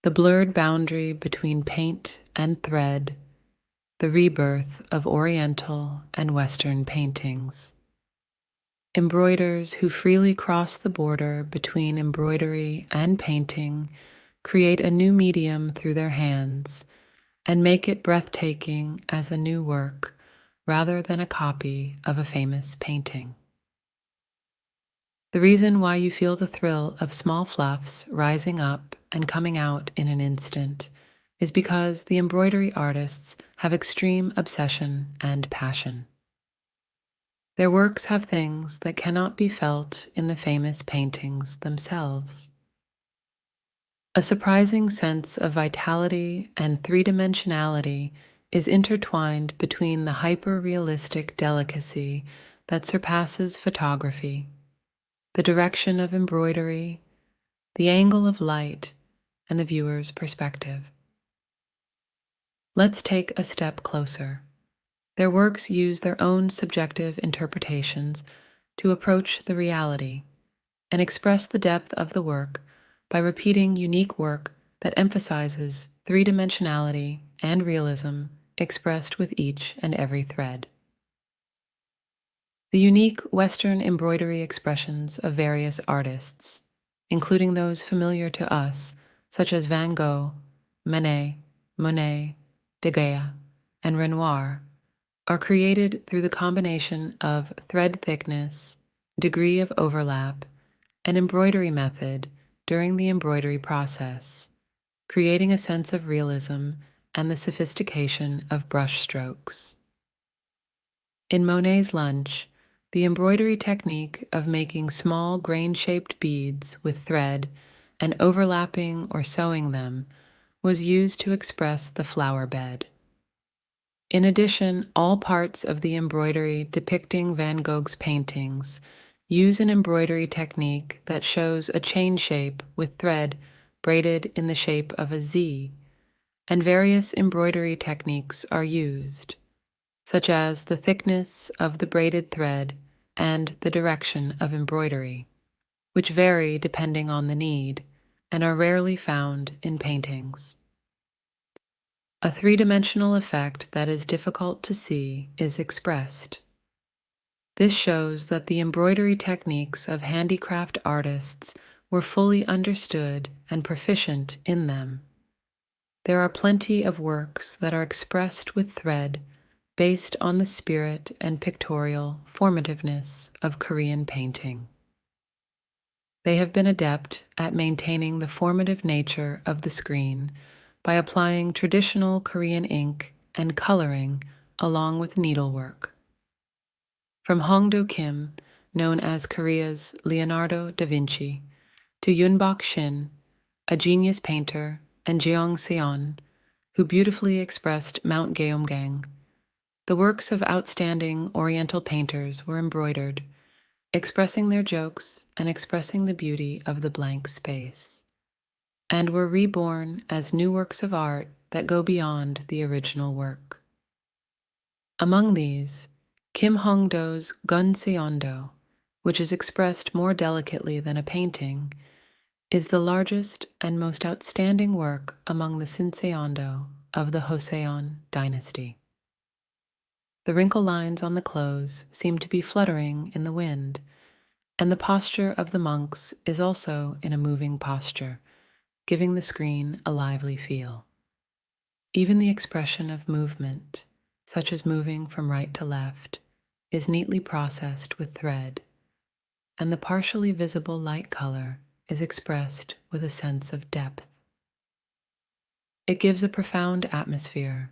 the blurred boundary between paint and thread, the rebirth of Oriental and Western paintings. Embroiders who freely cross the border between embroidery and painting create a new medium through their hands and make it breathtaking as a new work rather than a copy of a famous painting. The reason why you feel the thrill of small fluffs rising up and coming out in an instant is because the embroidery artists have extreme obsession and passion. Their works have things that cannot be felt in the famous paintings themselves. A surprising sense of vitality and three-dimensionality is intertwined between the hyper-realistic delicacy that surpasses photography, the direction of embroidery, the angle of light, and the viewer's perspective. Let's take a step closer. Their works use their own subjective interpretations to approach the reality and express the depth of the work by repeating unique work that emphasizes three-dimensionality and realism expressed with each and every thread. The unique Western embroidery expressions of various artists, including those familiar to us, such as Van Gogh, Manet, Monet, Degas, and Renoir, are created through the combination of thread thickness, degree of overlap, and embroidery method during the embroidery process, creating a sense of realism and the sophistication of brush strokes. In Monet's Lunch, the embroidery technique of making small grain-shaped beads with thread and overlapping or sewing them was used to express the flower bed. In addition, all parts of the embroidery depicting Van Gogh's paintings use an embroidery technique that shows a chain shape with thread braided in the shape of a Z, and various embroidery techniques are used, such as the thickness of the braided thread and the direction of embroidery, which vary depending on the need and are rarely found in paintings. A three-dimensional effect that is difficult to see is expressed. This shows that the embroidery techniques of handicraft artists were fully understood and proficient in them. There are plenty of works that are expressed with thread based on the spirit and pictorial formativeness of Korean painting. They have been adept at maintaining the formative nature of the screen by applying traditional Korean ink and coloring along with needlework. From Hongdo Kim, known as Korea's Leonardo da Vinci, to Yunbok Shin, a genius painter, and Jeong Seon, who beautifully expressed Mount Geumgang, the works of outstanding Oriental painters were embroidered, expressing their jokes and expressing the beauty of the blank space, and were reborn as new works of art that go beyond the original work. Among these, Kim Hong-do's Gun Seondo, which is expressed more delicately than a painting, is the largest and most outstanding work among the Sinseondo of the Joseon dynasty. The wrinkle lines on the clothes seem to be fluttering in the wind, and the posture of the monks is also in a moving posture, giving the screen a lively feel. Even the expression of movement, such as moving from right to left, is neatly processed with thread, and the partially visible light color is expressed with a sense of depth. It gives a profound atmosphere